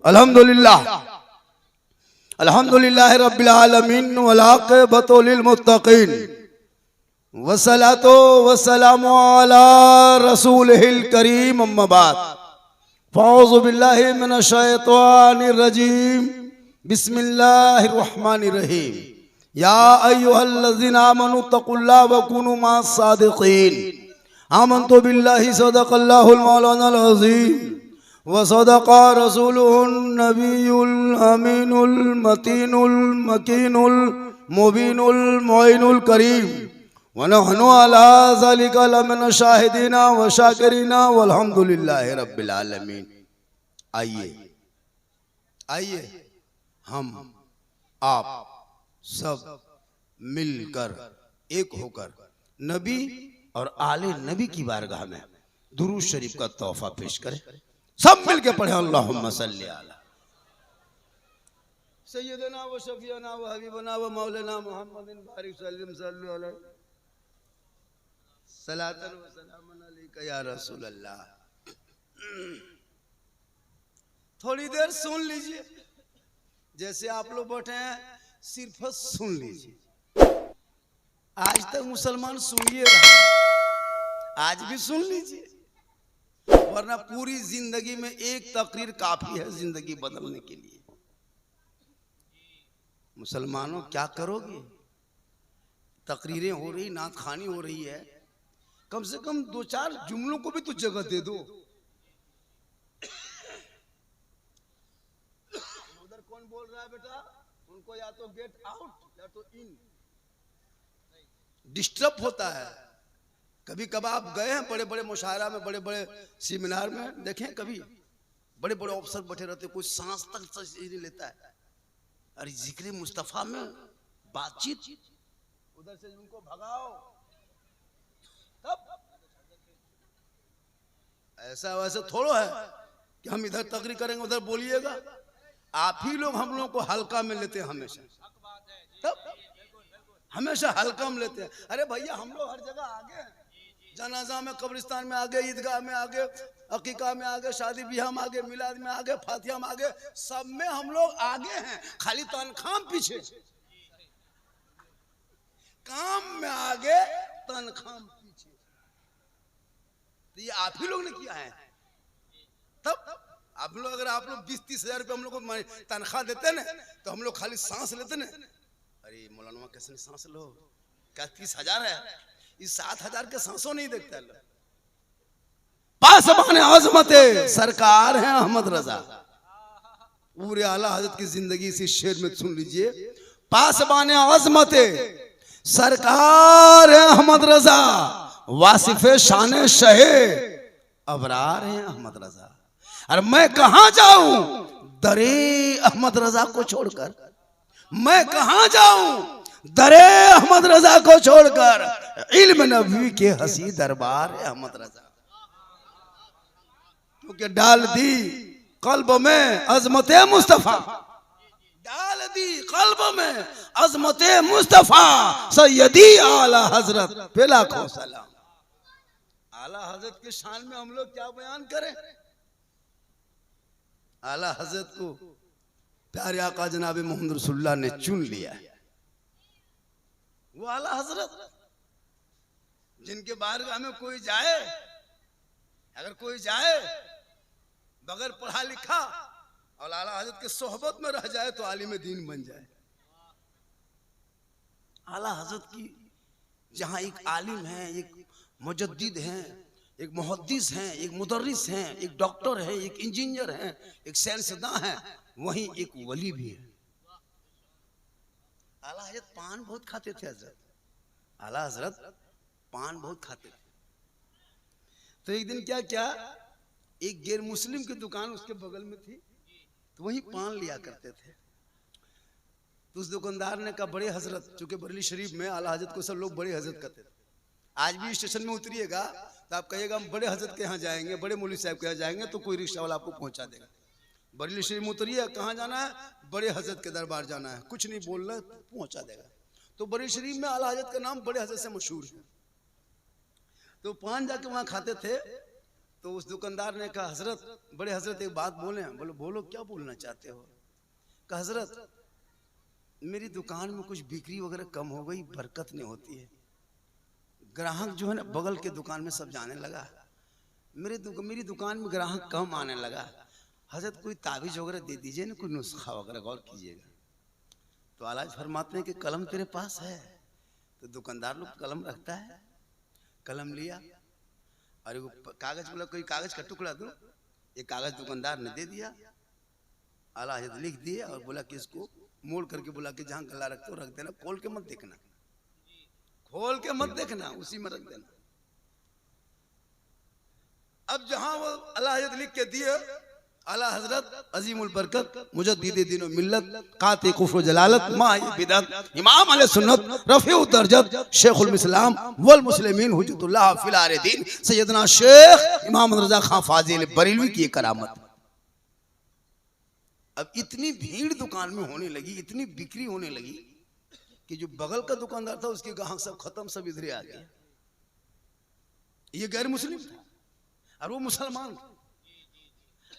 अल्हम्दुलिल्लाह अल्हम्दुलिल्लाह रब्बिल आलमीन वल आक़िबतु लिल मुत्तक़ीन वस्सलातु वस्सलामु अला रसूलिहिल करीम अम्मा बाद फ़अऊज़ु बिल्लाहि मिनश शैतानिर रजीम बिस्मिल्लाहिर रहमानिर रहीम या अय्युहल्लज़ीना आमनु तक़ुल्लाह व कुनू मअस सादिक़ीन आमन्तु बिल्लाहि सदक़ल्लाहुल मौलानाल अज़ीम व सदक़ा रसूलुहुन नबियुल अमीनुल मतीनुल मकीनुल मुबीनुल मुईनुल करीम व नहनु अला ज़ालिका लमिन शाहिदीना व शाकिरीना वल्हम्दुलिल्लाहि रब्बिल आलमीन। आइए हम आप सब मिलकर एक होकर नबी और आले नबी की बारगाह में दुरूद शरीफ का तोहफा पेश करें। सब मिलके पढ़े अल्लाहुम्मा सल्ली अला सय्यदना व शफीअना व हबीबना व मौलाना मुहम्मदिन बारिक सल्लम सल्लु अलैहि सलातन व सलामन अलैका या रसूल अल्लाह। थोड़ी देर सुन लीजिए, जैसे आप लोग बैठे हैं सिर्फ सुन लीजिए। आज तक मुसलमान सुनिए रहा, आज भी सुन लीजिए, वरना पूरी जिंदगी में एक तकरीर काफी है जिंदगी बदलने के लिए। मुसलमानों क्या करोगे? तकरीरें हो रही, नात खानी हो रही है, कम से कम दो चार जुमलों को भी तो जगह दे दो। उधर कौन बोल रहा है बेटा? उनको या तो गेट आउट या तो इन डिस्टर्ब होता है। कभी कभार आप गए हैं बड़े बड़े मुशायरा में, बड़े बड़े सेमिनार में, देखें कभी बड़े बड़े अफसर बैठे रहते, कोई सांस तक नहीं लेता है। अरे जिक्र मुस्तफा में बातचीत, उधर से उनको भगाओ। तब ऐसा वैसे थोड़ा है कि हम इधर तकरीर करेंगे उधर बोलिएगा। आप ही लोग हम लोगों को हल्का में लेते हैं हमेशा, तब हमेशा हल्का में लेते हैं। अरे भैया हम लोग हर जगह आगे हैं, जनाजा में, कब्रिस्तान में आगे, ईदगाह में आगे, अकीका में आगे, शादी ब्याह में आगे, मिलाद में आगे, फातिहा में आगे, सब में हम लोग आगे हैं। खाली तनख्वाह पीछे, काम में आगे, तनख्वाह पीछे। तो ये आप ही लोग ने किया है। तब आप लोग, अगर आप लोग 20-30 हजार रुपये हम लोग को तनख्वाह देते ना, तो हम लोग खाली सांस लेते ना। अरे मौलाना कैसे सांस लो, क्या 30,000 है? इस 7,000 के सांसों नहीं देखता है। पासबाने आज़मते सरकार है अहमद रजा। पूरे आला हजरत की जिंदगी इसी शेर में सुन लीजिए। पासबाने आज़मते सरकार है अहमद रजा, वासिफे शान शहे अबरार है अहमद रजा। और मैं कहां जाऊं दरे अहमद रजा को छोड़कर, मैं कहां जाऊं दरे अहमद रजा को छोड़कर, इल्म नबी के हसी दरबार है अहमद रजा। क्योंकि डाल दी कल्ब में अजमते मुस्तफा, डाल दी कल्ब में अजमते मुस्तफा, सैयदी आला हजरत पे लाखों सलाम। आला हजरत के शान में हम लोग क्या बयान करें? आला हजरत को प्यारे आका जनाब मोहम्मद रसूलुल्लाह ने चुन लिया है। वो आला हजरत जिनके बारगाह में कोई जाए, अगर कोई जाए बगैर पढ़ा लिखा और आला हजरत के सोहबत में रह जाए तो आलिम दीन बन जाए। आला हजरत की जहां एक आलिम है, एक मुजद्दिद हैं, एक मुहद्दिस हैं, एक मुदर्रिस हैं, एक डॉक्टर है, एक इंजीनियर है, एक साइंसदां है, वहीं एक वली भी है। आला हजरत पान बहुत खाते थे। हजरत आला हजरत पान बहुत खाते थे। तो एक दिन क्या क्या, एक गैर मुस्लिम की दुकान उसके बगल में थी, तो वहीं पान लिया करते थे। तो उस दुकानदार ने कहा, बड़े हजरत, चूंकि बरेली शरीफ में आला हजरत को सब लोग बड़े हजरत कहते थे। आज भी स्टेशन में उतरिएगा तो आप कहिएगा हम बड़े हजरत के यहाँ जाएंगे, बड़े मौलवी साहब के यहाँ जाएंगे, तो कोई रिक्शा वाला आपको पहुंचा देगा। बरेली शरीफ में उतरिए, कहाँ जाना है? बड़े हजरत के दरबार जाना है, कुछ नहीं बोलना है, पहुंचा देगा। तो बरेली शरीफ में आला हजरत का नाम बड़े हजरत से मशहूर है। तो पान जाके वहां खाते थे। तो उस दुकानदार ने कहा, हजरत, बड़े हजरत एक बात बोले। बोलो बोलो, क्या बोलना चाहते हो? कहा, हजरत मेरी दुकान में कुछ बिक्री वगैरह कम हो गई, बरकत नहीं होती है। ग्राहक जो है ना बगल के दुकान में सब जाने लगा, मेरी दुकान में ग्राहक कम आने लगा। हजरत कोई ताबीज वगैरह दे दीजिए ना, कोई नुस्खा वगैरह, गौर कीजिएगा। तो आला फरमाते हैं कि कलम तेरे पास है? तो दुकानदार लोग कलम रखता है, कलम लिया और वो कागज, बोला कोई कागज का टुकड़ा दो। एक कागज दुकानदार ने दे दिया, आला हजरत लिख दिए और बोला कि इसको मोड़ करके, बोला कि जहां गला रखते हो रख देना, खोल के मत देखना, खोल के मत देखना, उसी में रख देना। अब जहां वो आला हजरत लिख के दिए, आला हजरत अजीमुल बरकत मुजद्दिद दीन व मिल्लत काति कुफ्र जलालत माही बिदअत इमाम अहले सुन्नत रफीउ दर्जत शेखुल इस्लाम वल मुस्लिमीन हुज्जतुल्लाह फिल आरिदीन सैयदना शेख इमाम रजा खां फाजिल बरेलवी की करामत। अब इतनी भीड़ दुकान में होने लगी, इतनी बिक्री होने लगी कि जो बगल का दुकानदार था उसके ग्राहक सब खत्म, सब इधर आ गए। ये गैर मुस्लिम था और वो मुसलमान था।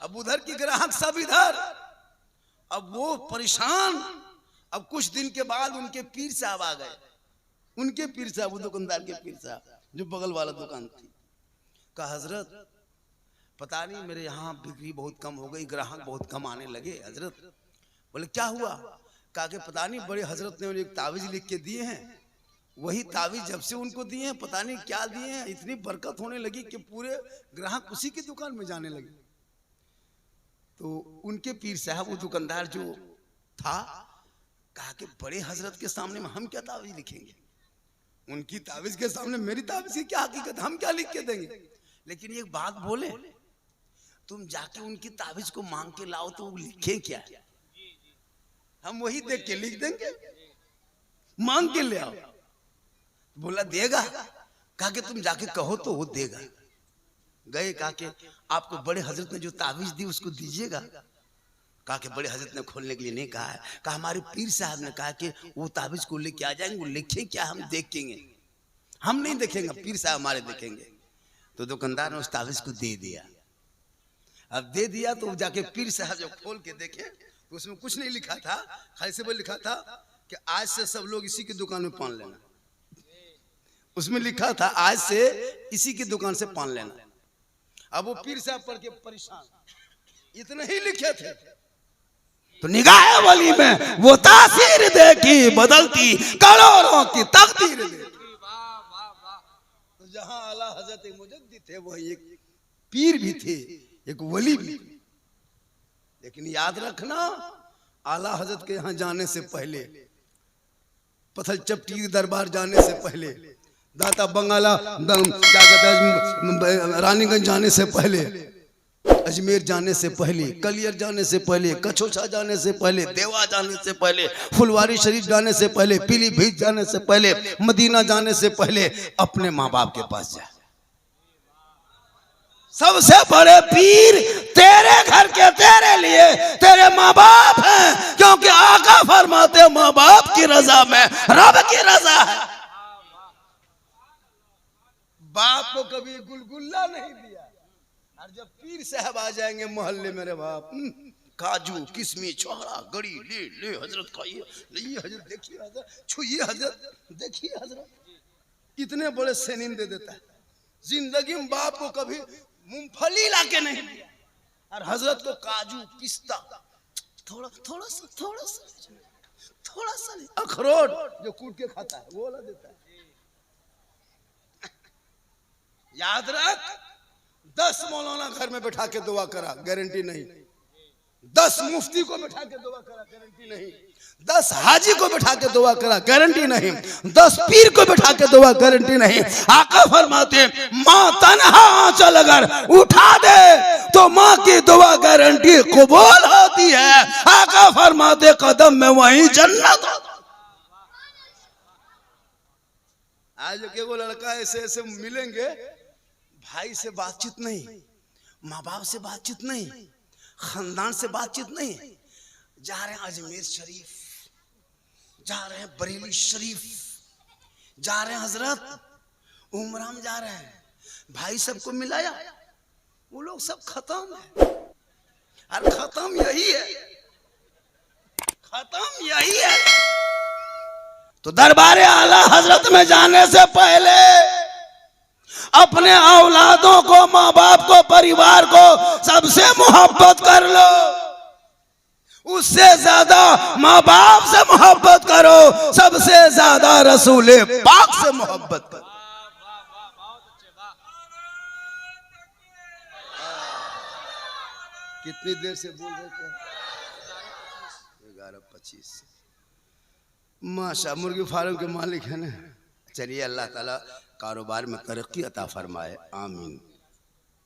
अब उधर के ग्राहक सब इधर, अब वो परेशान। अब कुछ दिन के बाद उनके पीर साहब आ गए, उनके पीर साहब, वो दुकानदार के पीर साहब जो बगल वाला दुकान थी। कहा, हजरत पता नहीं मेरे यहाँ बिक्री बहुत कम हो गई, ग्राहक बहुत कम आने लगे। हजरत बोले क्या हुआ? कहा कि पता नहीं, बड़े हजरत ने एक तावीज लिख के दिए हैं, वही तावीज जब से उनको दिए हैं पता नहीं क्या दिए हैं, इतनी बरकत होने लगी कि पूरे ग्राहक उसी की दुकान में जाने लगे। तो उनके पीर साहब, वो दुकानदार जो था, कहा कि बड़े हजरत के सामने में हम क्या तावीज लिखेंगे, उनकी तावीज के सामने मेरी तावीज की क्या हकीकत, हम क्या लिख के देंगे। लेकिन एक बात बोले, तुम जाके उनकी तावीज को मांग के लाओ तो वो लिखे क्या, हम वही देख के लिख देंगे, मांग के ले आओ। बोला देगा? कहा कि तुम जाके कहो तो वो देगा। गए, कहा कि आपको बड़े हजरत ने जो तावीज दी उसको दीजिएगा। कहा कि बड़े हजरत ने खोलने के लिए नहीं कहा है। कहा हमारे पीर साहब ने कहा कि वो तावीज को लेके आ जाएंगे, वो लिखे क्या हम देखेंगे, हम नहीं देखेंगे, पीर साहब हमारे देखेंगे। तो दुकानदार ने उस तावीज को दे दिया। अब दे दिया तो जाके पीर साहब जब खोल के देखे तो उसमें कुछ नहीं लिखा था, खाली से वो लिखा था कि आज से सब लोग इसी की दुकान में पान लेना। उसमें लिखा था आज से इसी की दुकान से पान लेना। अब वो पीर साहब पढ़ के परेशान, इतने ही लिखे थे तो निगाह वली में वो तासीर देखी बदलती करोड़ों की तकदीर देखी। तो जहां आला हजरत मुजद्दिद थे वही एक पीर भी थे, एक वली भी। लेकिन याद रखना, आला हजरत के यहाँ जाने से पहले, पथल चपटी दरबार जाने से पहले, दाता बंगाला क्या कहते हैं रानीगंज जाने से पहले, अजमेर जाने से पहले, कलियर जाने से पहले, कछोछा जाने से पहले, देवा जाने से पहले, फुलवारी शरीफ जाने से पहले, पीलीभीत जाने से पहले, मदीना जाने से पहले अपने माँ बाप के पास जा। सबसे बड़े पीर तेरे घर के, तेरे लिए तेरे माँ बाप हैं, क्योंकि आका फरमाते माँ बाप की रजा में रब की रजा है। बाप को कभी गुलगुल्ला नहीं दिया, और जब पीर साहब आ जाएंगे मोहल्ले मेरे बाप, काजू किशमिश छोड़ा गड़ी ले ले हजरत खाइए, ले हजरत देखिए, हजरत छुइए, हजरत देखिए, हजरत इतने बड़े सेनिन दे देता है। जिंदगी में बाप को कभी मूंगफली लाके नहीं दिया, और हजरत को काजू पिस्ता थोड़ा थोड़ा सा थोड़ा सा थोड़ा सा अखरोट जो कूट के खाता है वो ला देता है। याद रख, 10 मौलाना घर में बैठा के दुआ करा, गारंटी नहीं। 10 मुफ्ती को बैठा के दुआ करा, गारंटी नहीं। 10 हाजी को बैठा के दुआ करा, गारंटी नहीं। 10 पीर को बैठा के दुआ, गारंटी नहीं। आका फरमाते माँ तन्हा आंचल अगर उठा दे तो माँ की दुआ गारंटी कबूल होती है। आका फरमाते कदम में वही जन्नत। आज के वो लड़का ऐसे ऐसे मिलेंगे, भाई से बातचीत नहीं, माँ बाप से बातचीत नहीं, खानदान से बातचीत नहीं, जा रहे हैं अजमेर शरीफ, जा रहे हैं बरेली शरीफ, जा रहे हैं हजरत उमरा में जा रहे हैं, भाई सबको मिलाया, वो लोग सब खत्म है। और खत्म यही है, खत्म यही है। तो दरबारे आला हजरत में जाने से पहले अपने औलादों को, माँ बाप को, परिवार को सबसे मोहब्बत कर लो। उससे ज्यादा माँ बाप से मोहब्बत करो, सबसे ज्यादा रसूले पाक से मोहब्बत करो। कितनी देर से बोल रहे थे? 11:25। माशा मुर्गी फार्म के मालिक है ना। चलिए अल्लाह ताला कारोबार में तरक्की अता फरमाए, आमीन।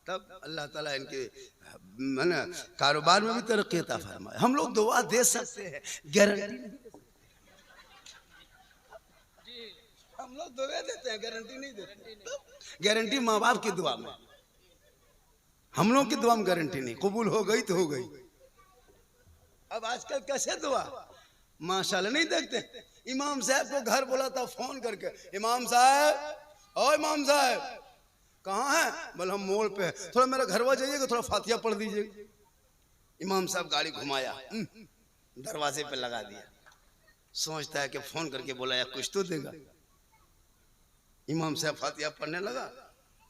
तब अल्लाह ताला इनके मैंने कारोबार में भी तरक्की अता फरमाए। हम लोग दुआ दे सकते हैं, गारंटी नहीं। हम लोग दुआ देते हैं, गारंटी नहीं देते। गारंटी माँ बाप की दुआ में, हम लोग की दुआ में गारंटी नहीं। कबूल हो गई तो हो गई। अब आजकल कैसे दुआ माशाल्लाह नहीं देखते। इमाम साहब को घर बोला था फोन करके, इमाम साहब, ओ इमाम साहब कहाँ है? बोले हम मोड़ पे, थोड़ा मेरा घरवा जाइएगा, थोड़ा फातिहा पढ़ दीजिए। इमाम साहब गाड़ी घुमाया, दरवाजे पे लगा दिया। सोचता है कि फोन करके बोला या कुछ तो देगा। इमाम साहब फातिहा पढ़ने लगा,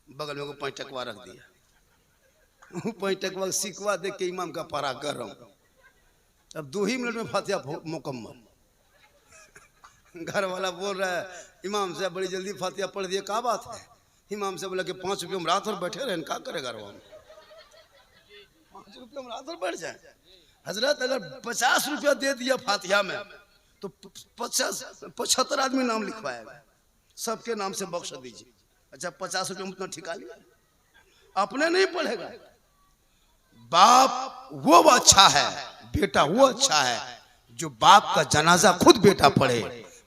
बगल में को 5 टकवा रख दिया। 5 टकवा सिकवा देख के इमाम का पारा कर रहा हूँ। अब 2 ही मिनट में फातिहा मुकम्मल। घर वाला बोल रहा है इमाम साहब बड़ी जल्दी फातिहा पढ़ दिया, क्या बात है? इमाम साहब बोला कि 5 रुपये में रात भर बैठे रहे, क्या करेगा? 5 रुपये में रात भर बैठ जाए। हजरत अगर 50 रुपया दे दिया फातिहा में तो 75 आदमी नाम लिखवाएगा, सबके नाम से बख्श दीजिए। अच्छा 50 रुपये में उतना ठिका लिया, अपने नहीं पढ़ेगा। बाप वो अच्छा है, बेटा वो अच्छा है जो बाप का जनाजा खुद बेटा पढ़े,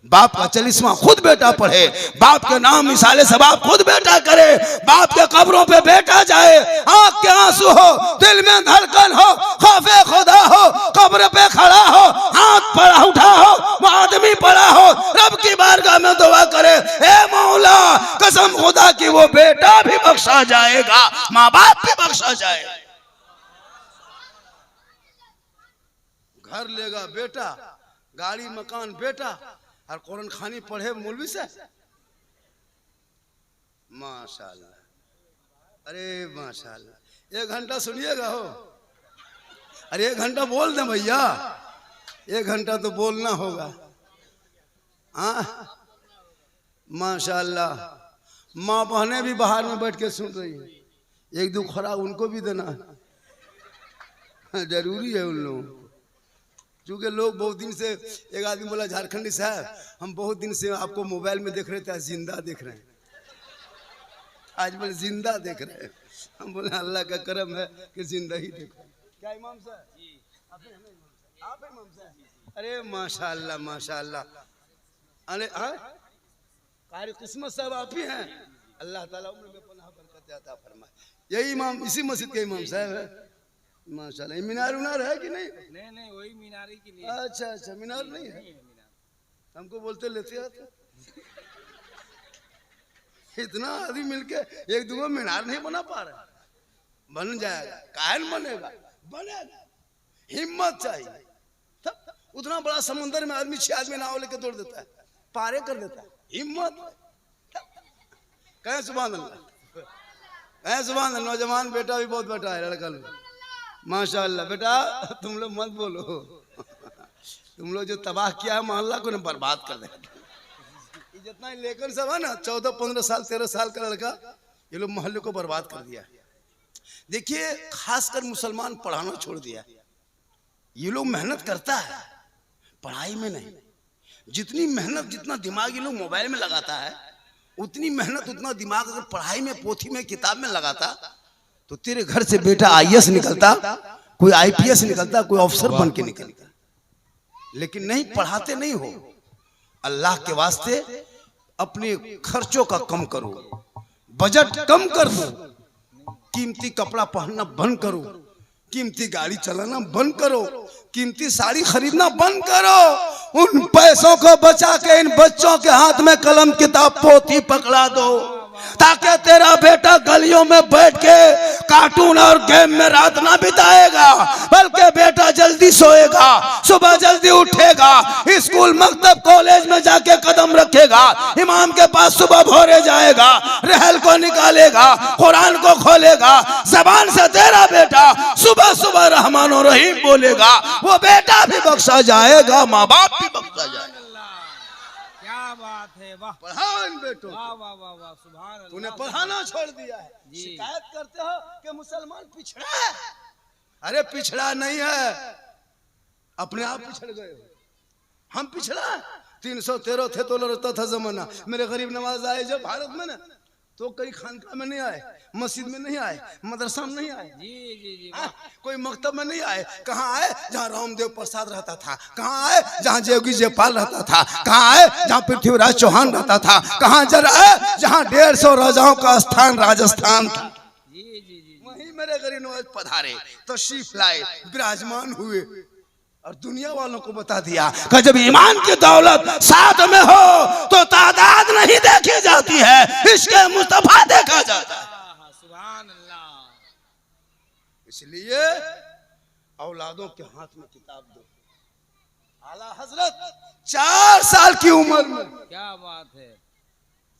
बाप का चलिस्मा खुद बेटा पढ़े, बाप के नाम मिसाले सबाब खुद बेटा करे, बाप के कब्रों पे बेटा जाए, आंख के आंसू हो, दिल में धड़कन हो, खौफे खुदा हो, कब्र पे खड़ा हो, हाथ पड़ा उठा हो, वो आदमी पड़ा हो, रब की बारगाह में दुआ करे, ए मौला कसम खुदा की वो बेटा भी बख्शा जाएगा, माँ बाप भी बख्शा जाएगा। घर लेगा बेटा, गाड़ी मकान बेटा, और कुरान खानी पढ़े मौलवी से। माशाल्लाह, अरे माशाल्लाह। 1 घंटा सुनिएगा हो, अरे 1 घंटा बोल दे भैया, 1 घंटा तो बोलना होगा। हाँ माशाल्लाह। माँ बहनें भी बाहर में बैठ के सुन रही है, 1-2 खुराक उनको भी देना जरूरी है उन लोगों को। क्योंकि लोग बहुत दिन से, एक आदमी बोला झारखंडी साहब हम बहुत दिन से आपको मोबाइल में देख रहे थे, जिंदा देख रहे हैं। आज बोले जिंदा देख रहे हैं। हम बोले अल्लाह का करम है कि जिंदा ही देखो। क्या इमाम साहब? आप इमाम साहब? अरे माशाल्लाह माशाल्लाह। अरे कारी किस्मत साहब आप ही हैं। अल्लाह ताला उम्र में पनाह बरकत अता फरमाए। यही इमाम, इसी मस्जिद के इमाम साहब है माशाल्लाह। मीनार उनार है कि नहीं? नहीं वही मीनार ही के लिए। अच्छा मीनार नहीं है, हमको बोलते लेते आते। इतना आदमी मिलके 1-2 मीनार नहीं बना पा रहे। बन जाएगा, काहे बनेगा, बनेगा। हिम्मत चाहिए। उतना बड़ा समुंदर में आदमी 6 आदमी नाव लेके दौड़ देता है, पारे कर देता है। हिम्मत कहे सुभान अल्लाह, कहे सुभान अल्लाह। नौजवान बेटा भी बहुत बेटा है, लड़का लोग माशाल्लाह। बेटा तुम लोग मत बोलो, तुम लोग जो तबाह किया है मोहल्ला को ना बर्बाद कर दे। जितना लेकर सब है ना 14-15 साल 13 साल का लड़का, ये लोग मोहल्ले को बर्बाद कर दिया। देखिए खासकर मुसलमान पढ़ाना छोड़ दिया। ये लोग मेहनत करता है पढ़ाई में नहीं, जितनी मेहनत जितना दिमाग ये लोग मोबाइल में लगाता है, उतनी मेहनत उतना दिमाग अगर पढ़ाई में, पोथी में, किताब में लगाता तो तेरे घर से बेटा IAS निकलता, कोई IPS निकलता, कोई अफसर बन के निकलता। लेकिन नहीं, पढ़ाते नहीं हो। अल्लाह के वास्ते अपने खर्चों का कम करो, बजट कम कर दो, कीमती कपड़ा पहनना बंद करो, कीमती गाड़ी चलाना बंद करो, कीमती साड़ी खरीदना बंद करो। उन पैसों को बचा के इन बच्चों के हाथ में कलम किताब पोथी पकड़ा दो, ताकि तेरा बेटा गलियों में बैठ के कार्टून और गेम में रात ना बिताएगा, बल्कि बेटा जल्दी सोएगा, सुबह जल्दी उठेगा, स्कूल मकतब कॉलेज में जाके कदम रखेगा, इमाम के पास सुबह भोरे जाएगा, रहल को निकालेगा, कुरान को खोलेगा, जबान से तेरा बेटा सुबह सुबह रहमान और रहीम बोलेगा, वो बेटा भी बख्शा जाएगा, माँ बाप भी बख्शा जाएगा। क्या बात है, वाह पढ़ाओ इन बेटों, वाह वाह वाह वाह, सुभान अल्लाह। तूने पढ़ाना छोड़ दिया है। जी। शिकायत करते हो कि मुसलमान पिछड़ा है। अरे पिछड़ा नहीं है, अपने आप पिछड़ गए हो। हम पिछड़ा 313 थे तो लड़ता था जमाना। मेरे गरीब नवाज आए जब भारत में ना, तो कई खानका में नहीं आए, मस्जिद में नहीं आए, मदरसा में नहीं आए, जी जी जी, कोई मकतब में नहीं आए। कहाँ आए? जहाँ रामदेव प्रसाद रहता था। कहाँ आए? जहाँ जोगी जयपाल रहता था। कहाँ आए? जहाँ पृथ्वीराज चौहान रहता था। कहाँ जरा आए? जहाँ 150 राजाओं का स्थान राजस्थान था। जी जी जी, वहीं मेरे गरीब नवाज पधारे, तशरीफ लाए, विराजमान हुए और दुनिया वालों को बता दिया कि जब ईमान की दौलत साथ में हो तो तादाद नहीं देखी जाती है, इसके मुस्तफा देखा जाता है। सुभान अल्लाह। इसलिए औलादों के हाथ में किताब दो। आला हजरत 4 साल की उम्र में, क्या बात है,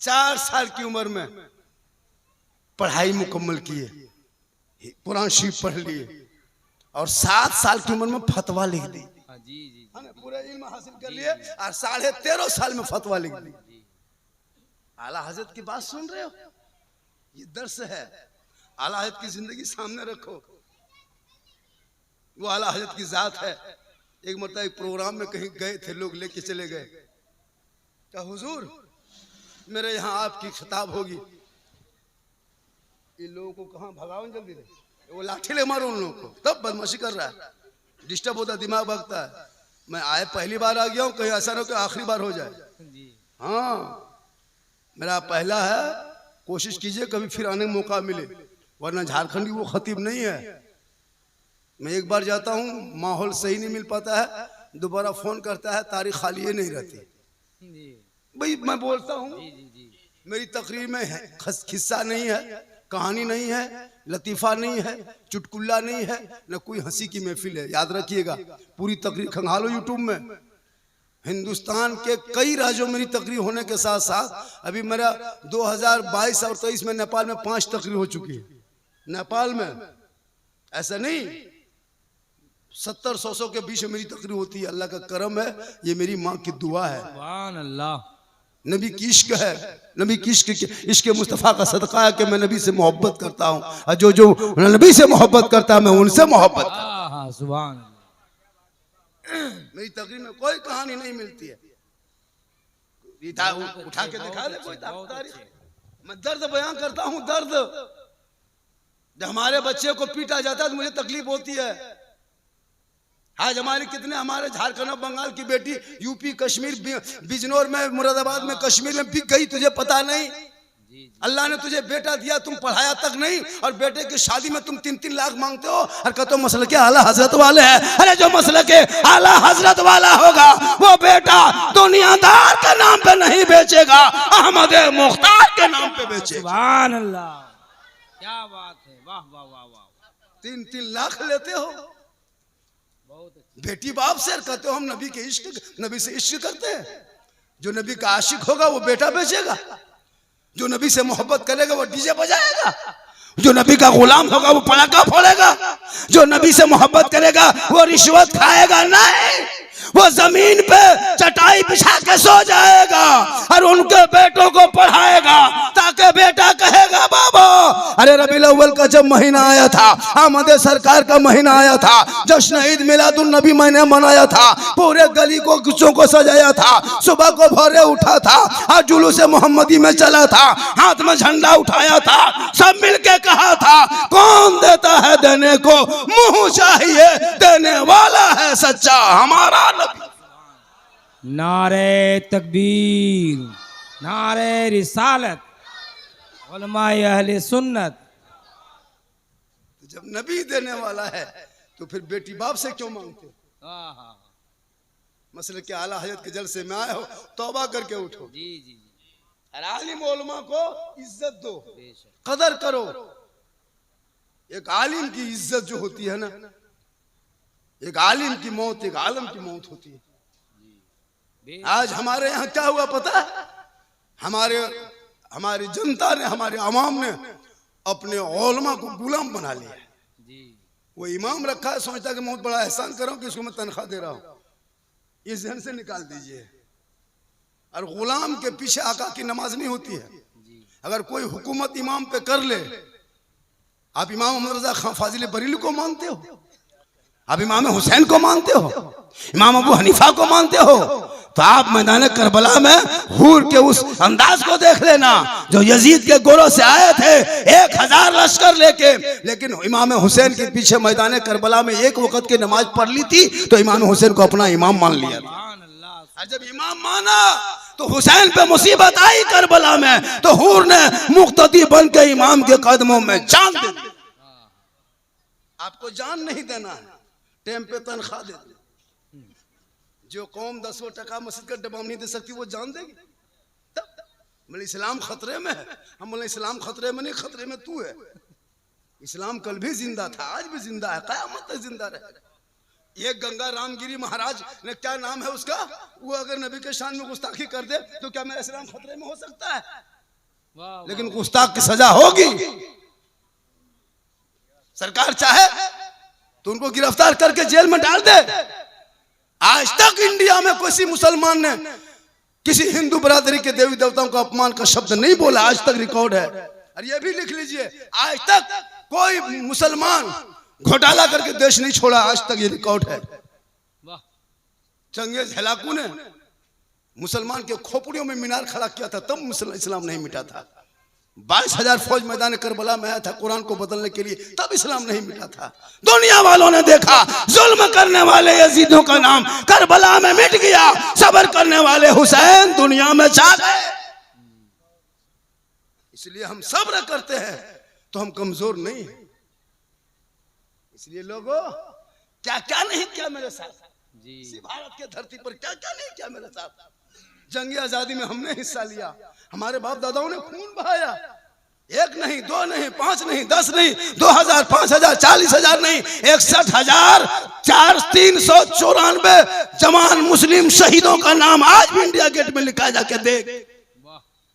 4 साल की उम्र में पढ़ाई मुकम्मल किए, कुरान शरीफ पढ़ लिए और 7 साल की उम्र में फतवा लिख दी। जी जी पूरा इल्म हासिल कर लिए और 13.5 साल में फतवा लिख दी। आला हजरत की बात सुन रहे हो? ये दर्स है। आला हजरत की जिंदगी सामने रखो, वो आला हजरत की जात है। एक मरतबा एक प्रोग्राम में कहीं गए थे, लोग लेके चले गए, क्या हुजूर मेरे यहाँ आपकी खिताब होगी। इन लोगों को कहाँ भगाओ जल्दी रे, वो लाठी ले मारो उन लोगों को, तब बदमाशी कर रहा है, डिस्टर्ब होता है, दिमाग भागता है। मैं आए पहली बार आ गया हूँ, कहीं ऐसा ना हो कि आखिरी बार हो जाए। जी, हाँ मेरा पहला है, कोशिश कीजिए कभी फिर आने का मौका मिले, वरना झारखंडी वो खतीब नहीं है। मैं एक बार जाता हूँ, माहौल सही नहीं मिल पाता है, दोबारा फोन करता है, तारीख खाली ही नहीं रहती। जी भाई मैं बोलता हूँ, जी जी, मेरी तकरीर में किस्सा नहीं है, कहानी नहीं है, लतीफा नहीं है, चुटकुल्ला नहीं है, न कोई हंसी की महफिल है। याद रखिएगा, पूरी तकरीर खंगालो यूट्यूब में। हिंदुस्तान के कई राज्यों में मेरी तकरीर होने के साथ साथ अभी मेरा 2022 और 23 में नेपाल में 5 तकरीर हो चुकी है। नेपाल में ऐसा नहीं, 70-100 के बीच में मेरी तकरीर होती है। अल्लाह का करम है, ये मेरी माँ की दुआ है। सुभान अल्लाह। नबी की इश्क है, नबी की इश्क मुस्तफ़ा का सदका है कि मैं नबी से मोहब्बत करता हूँ, और जो नबी से मोहब्बत करता है मैं उनसे मोहब्बत करता हूँ। हाँ सुभान अल्लाह। मेरी तकरीर में कोई कहानी नहीं मिलती है, उठा के दिखा दे कोई तारीख। मैं दर्द बयान करता हूँ, दर्द। जब हमारे बच्चे को पीटा जाता है तो मुझे तकलीफ होती है। आज हमारे कितने, हमारे झारखंड और बंगाल की बेटी यूपी कश्मीर बिजनौर में, मुरादाबाद में, कश्मीर में बिक गई, तुझे पता नहीं। अल्लाह ने तुझे बेटा दिया, तुम पढ़ाया तक नहीं, और बेटे की शादी में तुम 3-3 लाख मांगते हो और कहते हो मसले के आला हजरत वाले हैं। अरे जो मसले के आला हजरत वाला होगा वो बेटा दुनियादार के नाम पे नहीं बेचेगा, अहमद मुख्तार के नाम पे बेचेगा। सुभान अल्लाह, क्या बात है, वाह वाह वाह वाह। 3-3 लाख लेते हो बहुत अच्छी। बेटी बाप से, कहते हो हम नबी के इश्क, नबी से इश्क करते हैं। जो नबी का आशिक होगा वो बेटा बेचेगा, जो नबी से मोहब्बत करेगा वो डीजे बजाएगा, जो नबी का गुलाम होगा वो पटाखा फोड़ेगा, जो नबी से मोहब्बत करेगा वो रिश्वत खाएगा नहीं, वो जमीन पे चटाई बिछा के सो जाएगा और उनके बेटों को पढ़ाएगा, ताकि बेटा कहेगा बाबा। अरे रबीउल अव्वल का जब महीना आया था, आमद सरकार का महीना आया था, जश्न ईद मिलादुन नबी मैंने मनाया था, पूरे गली को गुच्छों को सजाया था, सुबह को भोरे उठा था और जुलूस मोहम्मदी में चला था, हाथ में झंडा उठाया था, सब मिलके कहा था कौन देता है देने को, मुंह चाहिए देने वाला है सच्चा हमारा नबी। नारे तकबीर, नारे रिसालत, उलमाए अहले सुन्नत। जब नबी देने वाला है तो फिर बेटी बाप से क्यों मांगते हो? मसले के आला हजरत के जलसे में आए हो, तौबा करके उठो। जी जी जी, आलिम उलमा को इज्जत दो, कदर करो। एक आलिम की इज्जत जो होती है ना, एक आलिम की मौत एक आलम की मौत होती है। आज हमारे यहाँ क्या हुआ पता है? हमारी जनता ने, हमारे अवाम ने अपने औलमा को गुलाम बना लिया। वो इमाम रखा है, सोचता कि बहुत बड़ा एहसान कर रहा हूं कि इसको मैं तनख्वाह दे रहा हूं, इस जहन से निकाल दीजिए। और गुलाम के पीछे आका की नमाज नहीं होती है। अगर कोई हुकूमत इमाम पे कर ले, आप इमाम मोहम्मद रजा खान फाजिल बरेली को मानते हो, आप इमाम हुसैन को मानते हो, इमाम अबू हनीफा को मानते हो, तो आप मैदान करबला में हूर के उस अंदाज को देख लेना जो यजीद के गोरों से आए थे 1000 लश्कर लेके, लेकिन इमाम हुसैन के पीछे मैदान करबला में एक वक्त की नमाज पढ़ ली थी तो इमाम हुसैन को अपना इमाम मान लिया। जब इमाम माना तो हुसैन पे मुसीबत आई करबला में, तो हूर ने मुक्तदी बन के इमाम के कदमों में जान दे दी। आपको जान नहीं देना है, टेम पे तनख्वाह दे दे। जो कौम 10 टका मस्जिद का डब्बा नहीं दे सकती वो जान देगी। बोले इस्लाम खतरे में है। हम बोले इस्लाम खतरे में नहीं, खतरे में तू है। इस्लाम कल भी जिंदा था, आज भी जिंदा है, क़यामत तक जिंदा रहेगा। ये गंगा रामगिरी महाराज ने, क्या नाम है उसका, वो अगर नबी के शान में गुस्ताखी कर दे तो क्या मेरा इस्लाम खतरे में हो सकता है? लेकिन गुस्ताख की सजा होगी। सरकार चाहे तो उनको गिरफ्तार करके जेल में डाल दे। आज तक इंडिया में किसी मुसलमान ने किसी हिंदू बरादरी के देवी देवताओं का अपमान का शब्द नहीं बोला, आज तक रिकॉर्ड है। और ये भी लिख लीजिए, आज तक कोई मुसलमान घोटाला करके देश नहीं छोड़ा, आज तक ये रिकॉर्ड है। चंगेज हलाकू ने मुसलमान के खोपड़ियों में मीनार खड़ा किया था, तब इस्लाम नहीं मिटा था। 22,000 फौज मैदान करबला में आया था कुरान को बदलने के लिए, तब इस्लाम नहीं मिटा था। दुनिया वालों ने देखा जुल्म करने वाले यजीदों का नाम करबला में मिट गया, सब्र करने वाले हुसैन दुनिया में छा गए। इसलिए हम सब्र करते हैं तो हम कमजोर नहीं हैं। इसलिए लोगों, क्या क्या नहीं किया मेरे साथ जी, भारत के धरती पर क्या क्या नहीं किया मेरे साथ। जंग आजादी में हमने हिस्सा लिया, हमारे बाप दादाओं ने खून बहाया। 1 नहीं, 2 नहीं, 5 नहीं, 10 नहीं, 2000, 5000, 40,000 नहीं, 61,394 जवान मुस्लिम शहीदों का नाम आज भी इंडिया गेट में लिखा जाके देख।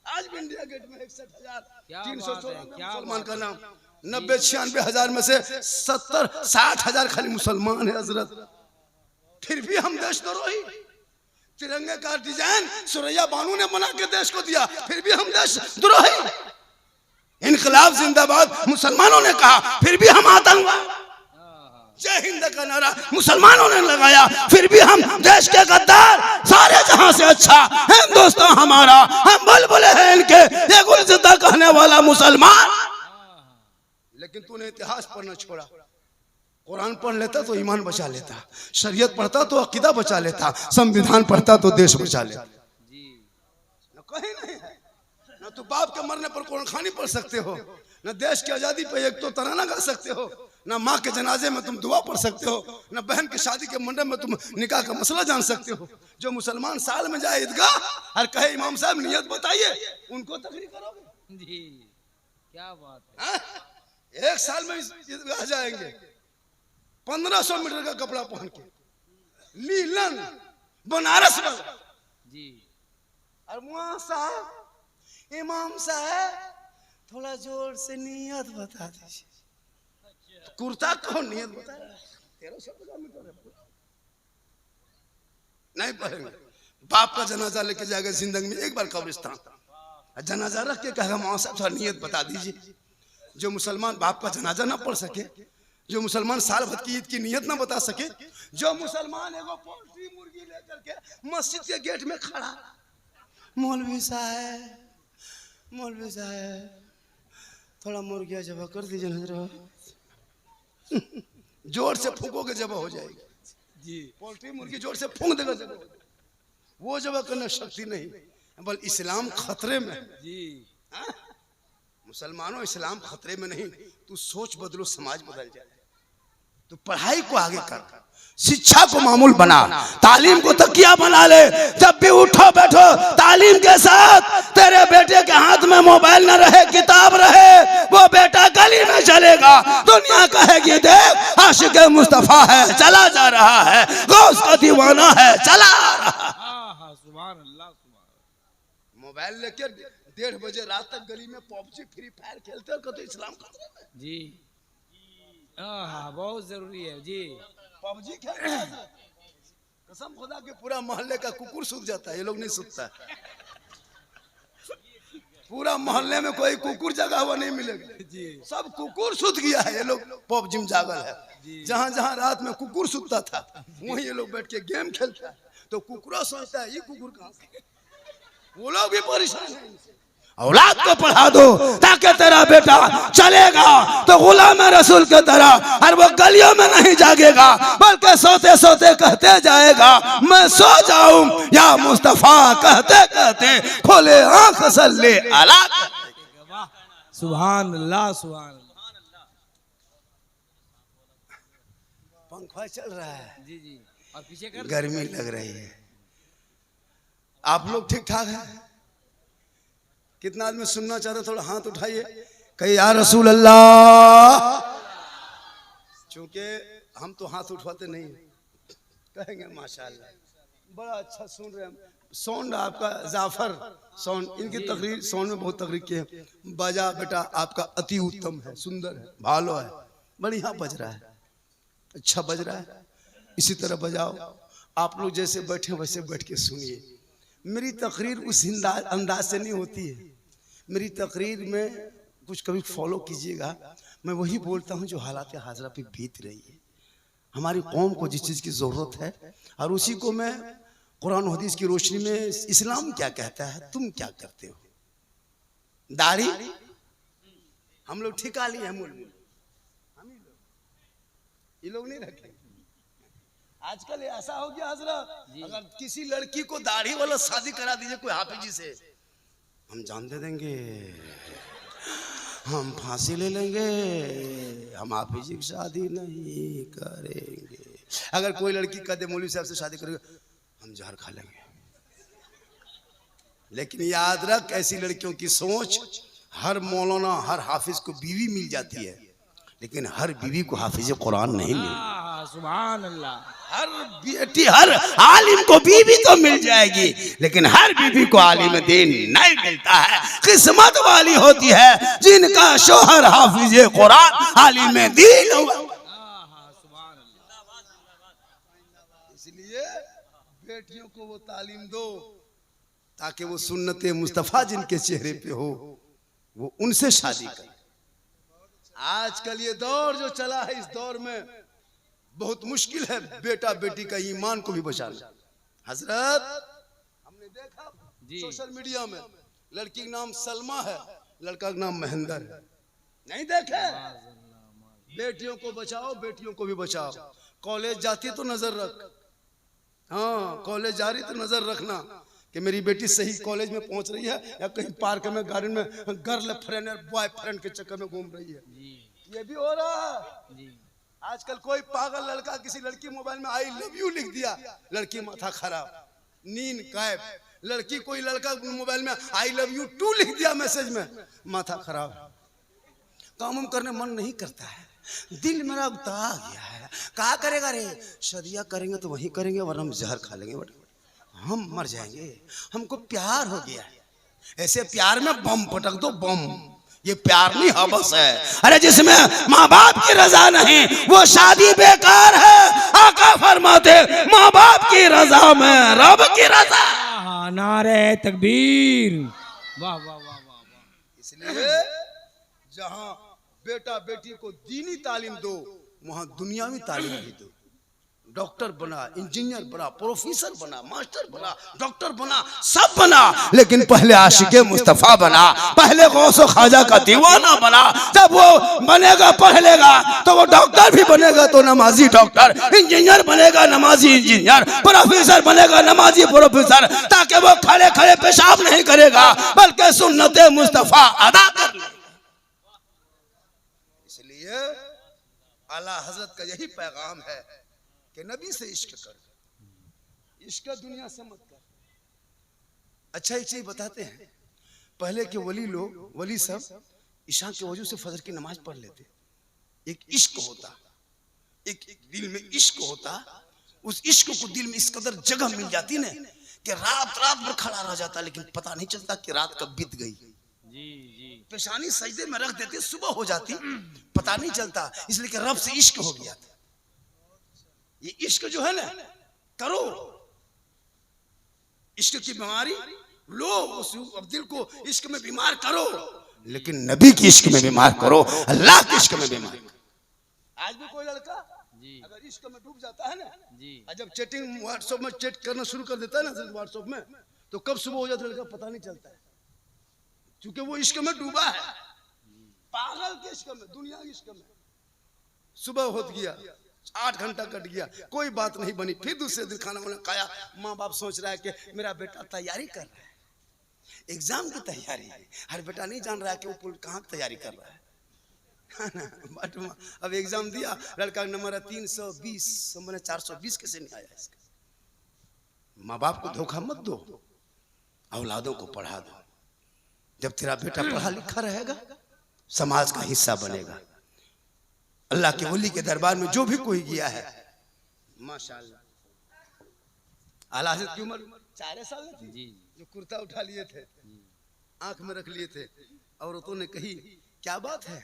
आज भी इंडिया गेट में 61,394 मुसलमान का नाम। 90-96 हजार में से 70-60 हजार खाली मुसलमान है हजरत। फिर भी हम देशद्रोही। तिरंगे का डिजाइन सुरैया बानू ने बना के देश को दिया, फिर भी हम देशद्रोही। इनकलाब जिंदाबाद मुसलमानों ने कहा, फिर भी हम आतंकवाद। जय हिंद का नारा मुसलमानों ने लगाया, फिर भी हम देश के गद्दार। सारे जहां से अच्छा हिंदुस्तान हमारा, हम बुलबुल हैं इनके, ये गुलज़िदा कहने वाला मुसलमान। लेकिन तूने इतिहास पढ़ना छोड़ा। कुरान पढ़ लेता तो ईमान बचा लेता, शरीयत पढ़ता तो अकीदा बचा लेता, संविधान पढ़ता तो देश बचा लेता। न कहीं नहीं है, न तो बाप के मरने पर कुरान खानी पढ़ सकते हो, न देश की आजादी पे एक तो तराना गा सकते हो, न माँ के जनाजे में तुम दुआ पढ़ सकते हो, न बहन की शादी के मंडप में तुम निकाह का मसला जान सकते हो। जो मुसलमान साल में जाए ईदगाह और कहे इमाम साहब नियत बताइए, उनको तकरीर करोगे जी? क्या बात है। 1 साल में ईदगाह जाएंगे 1500 मीटर का कपड़ा पहन के, लीलन बनारस में जी। और वहां साहब इमाम साहब थोड़ा जोर से नियत बता दीजिए। कुर्ता कौन नियत बता? 1300 मीटर नहीं पढ़ेंगे। बाप का जनाजा लेके जाएगा जिंदगी में एक बार कब्रिस्तान, जनाजा रख के कहेगा वहां साहब थोड़ा नियत बता दीजिए। जो मुसलमान बाप का जनाजा ना पढ़ सके, जो मुसलमान साल भर की ईद की नियत ना बता सके, जो मुसलमान एगो पोल्ट्री मुर्गी लेकर के मस्जिद के गेट में खड़ा, मौलवी साहब थोड़ा मुर्गिया जबा कर दीजिए ना, जोर से फूकोगे जबा हो जाएगी जी। पोल्ट्री मुर्गी जोर से फूंक देगा जबा, वो जबा करने शक्ति नहीं। बल इस्लाम खतरे में जी। मुसलमानों, इस्लाम खतरे में नहीं। तू सोच बदलो, समाज बदल जाए। तू पढ़ाई को आगे कर, शिक्षा को मामूल बना, तालीम को तकिया बना ले। जब भी उठो बैठो तालीम के साथ। तेरे बेटे के हाथ में मोबाइल न रहे, किताब रहे, वो बेटा गली में चलेगा, दुनिया कहेगी देख आशिक मुस्तफा है, चला जा रहा है, गौस का दीवाना है, चला आ रहा। सुभान अल्लाह, सुभान। मोबाइल लेकर 1:30 बजे रात तक गली में पबजी फ्री फायर खेलते हो, तो इस्लाम खतरे में। जी बहुत जरूरी है जी। पबजी खेलते हैं, कसम खुदा के पूरा मोहल्ले का कुकुर सूत जाता है, ये लोग नहीं सूतता। पूरा मोहल्ले में कोई कुकुर जगा हुआ नहीं मिलेगा जी। सब कुकुर सूत गया है, ये लोग पबजी में जागल है। जहां जहां रात में कुकुर सूतता था वहीं ये लोग बैठ के गेम खेलता है। तो कुकुरा सोचता है ये कुकुर कहां से, वो लोग भी परेशान है। औलाद को पढ़ा दो ताकि तेरा बेटा चलेगा तो गुलाम रसूल के तरह, और वो गलियों में नहीं जागेगा बल्कि सोते सोते कहते जाएगा मैं सो जाऊं या मुस्तफा, कहते कहते खोले आंख सल्ले अला। सुभान अल्लाह, सुभान अल्लाह। पंखा चल रहा है जी जी, और पीछे कर गर्मी लग रही है। आप लोग ठीक ठाक है? कितना आदमी सुनना चाहते, थोड़ा हाथ उठाइए, कहिए या रसूल अल्लाह। चूंकि हम तो हाथ उठवाते नहीं, कहेंगे माशाअल्लाह, बड़ा अच्छा सुन रहे हैं। साउंड आपका जाफर साउंड, इनकी तकरीर साउंड में बहुत तकरीर की है। बजा बेटा आपका अति उत्तम है, सुंदर है, भालो है, बढ़िया बज रहा है, अच्छा बज रहा है, इसी तरह बजाओ। आप लोग जैसे बैठे वैसे बैठ के सुनिए। मेरी तकरीर उस अंदाज से नहीं होती है। मेरी तकरीर में कुछ कभी फॉलो कीजिएगा, मैं वही बोलता हूँ जो हालात हाजरा पे बीत रही है, हमारी कौम को जिस चीज़ की ज़रूरत है, और उसी को मैं कुरान हदीस की रोशनी में इस्लाम क्या कहता है, तुम क्या करते हो। दाढ़ी हम लोग ठिका लिए हैं, मूल ये लोग नहीं रखे। आजकल ऐसा हो गया हजरत, अगर किसी लड़की को दाढ़ी वाला शादी करा दीजिए कोई हाफिजी से, हम जान दे देंगे, हम फांसी ले लेंगे, हम हाफिजी की शादी नहीं करेंगे। अगर कोई लड़की कहते मौलवी साहब से शादी करेंगे, हम जहर खा लेंगे। लेकिन याद रख, ऐसी लड़कियों की सोच, हर मौलाना हर हाफिज को बीवी मिल जाती है, लेकिन हर बीवी को हाफिज कुरान नहीं मिलती। सुभान अल्लाह। हर बेटी हर आलिम को बीवी तो मिल जाएगी, लेकिन हर बीवी को आलिम दीन नहीं मिलता है। किस्मत वाली होती है जिनका शोहर हाफिज कुरान आलिम दीन हुआ। इसलिए बेटियों को वो तालीम दो ताकि वो सुन्नत मुस्तफा जिनके चेहरे पे हो, वो उनसे शादी करे। आजकल ये दौर जो चला है, इस दौर में बहुत मुश्किल है बेटा बेटी का ईमान को भी बचाना। हजरत हमने देखा सोशल मीडिया में, लड़की का नाम सलमा है, लड़का का नाम महेंद्र है, नहीं देखे? बेटियों को बचाओ, बेटियों को भी बचाओ। कॉलेज जाती है तो नजर रख, हाँ कॉलेज जा रही तो नजर रखना कि मेरी बेटी सही कॉलेज में पहुंच रही है, या कहीं पार्क में गार्डन में गर्ल फ्रेंड और बॉयफ्रेंड के चक्कर में घूम रही है। ये भी हो रहा है। आजकल कोई पागल लड़का किसी लड़की मोबाइल में आई लव यू लिख दिया, लड़की माथा खराब, नींद गायब। लड़की कोई लड़का मोबाइल में आई लव यू टू लिख दिया मैसेज में, माथा खराब। काम करने मन नहीं करता है, दिल मेरा उता गया है। क्या करेगा रे, शादियां करेंगे तो वही करेंगे, वरना हम जहर खा लेंगे, हम मर जाएंगे। हमको प्यार हो गया है, ऐसे प्यार में बम पटक दो, बम। ये प्यार नहीं हवस है। अरे जिसमें माँ बाप की रजा नहीं वो शादी बेकार है। आका फरमाते माँ बाप की रजा में रब की रजा। नारे तकबीर, वाह वाह वाह वाह। इसलिए जहाँ बेटा बेटी को दीनी तालीम दो, वहाँ दुनियावी तालीम भी दो। डॉक्टर बना, इंजीनियर बना, प्रोफेसर बना, मास्टर बना, डॉक्टर बना, सब बना, लेकिन पहले आशिक मुस्तफा बना, पहले गौसो ख्वाजा का दीवाना बना। जब वो बनेगा पढ़ लेगा तो वो डॉक्टर भी बनेगा तो नमाजी डॉक्टर, इंजीनियर बनेगा नमाजी इंजीनियर, प्रोफेसर बनेगा नमाजी प्रोफेसर, ताकि वो खड़े खड़े पेशाब नहीं करेगा बल्कि सुन्नत मुस्तफा अदा कर ले। इसलिए आला हजरत का यही पैगाम है कि नबी से इश्क कर, इश्क दुनिया से मत कर। अच्छा एक चीज बताते हैं, पहले के वली लोग, वली सब ईशा के वजू से फजर की नमाज पढ़ लेते। एक इश्क होता, एक दिल में इश्क होता, उस इश्क को दिल में इस कदर जगह मिल जाती ना कि रात रात भर खड़ा रह जाता, लेकिन पता नहीं चलता कि रात कब बीत गई। जी जी पेशानी सजदे में रख देते, सुबह हो जाती, पता नहीं चलता, इसलिए कि रब से इश्क हो गया था। ये इश्क जो है ना, करो इश्क की बीमारी लो, उस दिल को इश्क में बीमार करो, लेकिन नबी की इश्क में बीमार करो, अल्लाह के इश्क में बीमार करो। आज भी कोई लड़का जी अगर इश्क में डूब जाता है ना, जी और जब चैटिंग व्हाट्सएप में चैट करना शुरू कर देता है ना व्हाट्सएप में, तो कब सुबह हो जाता है लड़का पता नहीं चलता है, क्योंकि वो इश्क में डूबा है, पागल के इश्क में, दुनिया के इश्क में। सुबह हो गया, 8 घंटा कट गया, कोई बात नहीं बनी, फिर दूसरे दिन खाना वाना खाया, माँ बाप सोच रहा है कि मेरा बेटा तैयारी कर रहा है, एग्जाम की तैयारी है, हर बेटा नहीं जान रहा है कि वो कहाँ तैयारी कर रहा है ना। बट अब एग्जाम दिया, लड़का नंबर 320, मैंने 420 कैसे नहीं आया इसका। माँ बाप को धोखा मत दो, औलादों को पढ़ा दो। जब तेरा बेटा पढ़ा लिखा रहेगा, समाज का हिस्सा बनेगा। अल्लाह के वली के दरबार में जो भी कोई गया है, माशाअल्लाह, आला हज़रत की उम्र 4 साल थी, जी जो कुर्ता उठा लिए थे, आंख में रख लिए थे, औरतों ने कही क्या बात है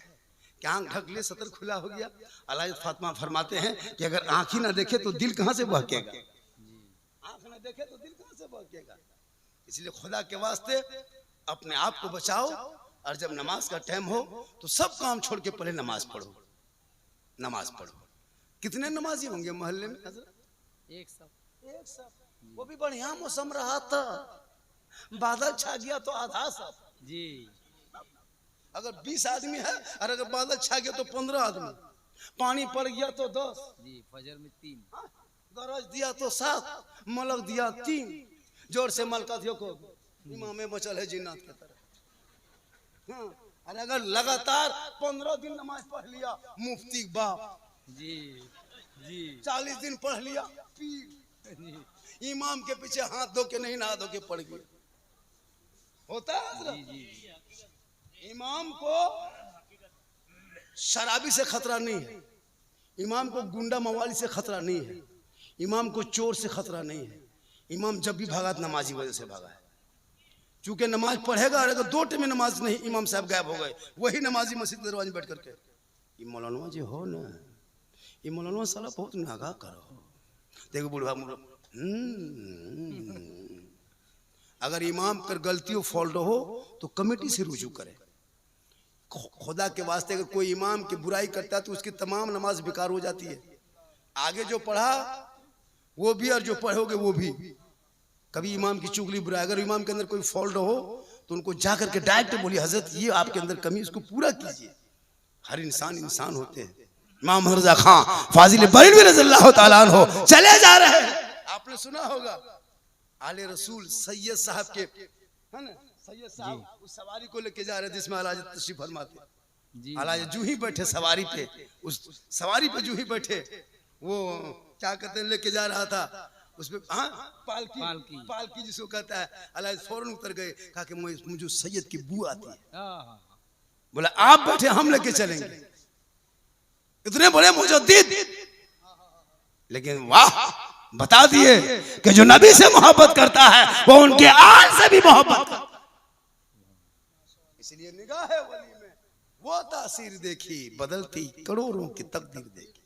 कि आंख ढक लिए, सतर खुला हो गया। आला हज़रत फातिमा फरमाते हैं कि अगर आंख ही ना देखे तो दिल कहां से बहकेगा, आंख ना देखे तो दिल कहां से बहकेगा। इसलिए खुदा के वास्ते अपने आप को बचाओ, और जब नमाज का टाइम हो तो सब काम छोड़ के पहले नमाज पढ़ो, नमाज पढ़ो। कितने नमाजी होंगे मोहल्ले में हजरत? एक सब वो भी बढ़िया मौसम रहा था, बादल छा गया तो आधा सब। जी अगर 20 आदमी है और अगर बादल छा गया तो 15 आदमी, पानी पड़ गया तो 10, जी फजर में 3, गरज दिया तो 7, मलक दिया 3, जोर से मलका दियो को इमाम बचल है जिन्नात की तरह। हाँ, और अगर लगातार 15 दिन नमाज पढ़ लिया, मुफ्ती बाप, जी जी 40 दिन पढ़ लिया, पीर, जी इमाम के पीछे हाथ धो के नहीं नहा धो के पड़ गया, होता है हजरत? जी इमाम को शराबी से खतरा नहीं है, इमाम को गुंडा मवाली से खतरा नहीं है, इमाम को चोर से खतरा नहीं है। इमाम जब भी भागा नमाजी वजह से भागा है, चूंकि नमाज पढ़ेगा, और अगर 2 टाइम में नमाज नहीं, इमाम साहब गायब हो गए, वही नमाजी मस्जिद दरवाजे बैठ करके, ये मौलाना जी हो ना, ये मौलाना साला बहुत नागा करो, देखो बुढ़वा अगर इमाम कर गलती हो, फॉल्ट हो तो कमेटी से रुजू करे। खुदा के वास्ते अगर कोई इमाम की बुराई करता है तो उसकी तमाम नमाज बेकार हो जाती है। आगे जो पढ़ा वो भी और जो पढ़ोगे वो भी। कभी इमाम की चुगली बुराई, अगर इमाम के अंदर कोई फॉल्ट हो तो उनको जा करके डायरेक्ट बोलिए, हजरत ये आपके अंदर कमी, इसको पूरा कीजिए। हर इंसान होते हैं। इमाम मिर्जा खां फाजिल बरेलवी रज़ियल्लाहु ताला अन्हु चले जा रहे हैं, आपने सुना होगा, आले रसूल सैयद साहब के, है ना, सैयद साहब उस सवारी को लेके जा रहे जिसमें आला हज़रत तशरीफ फरमाते। जी आला जूं ही बैठे सवारी पे, उस सवारी पे जूं ही बैठे, वो क्या कहते हैं लेके जा रहा था उसमें, हाँ पालकी जिसको कहता है, आला फौरन उतर गए, कहा कि मुझे सैयद की बू आती है। बोला आप बैठे, हम लेके चलेंगे। इतने बड़े मुजद्दिद, लेकिन वाह, बता दिए कि जो नबी से मोहब्बत करता है वो उनके आल से भी मोहब्बत करता है। इसलिए निगाह वली में वो तासीर देखी, बदलती करोड़ों की तकदीर देखी।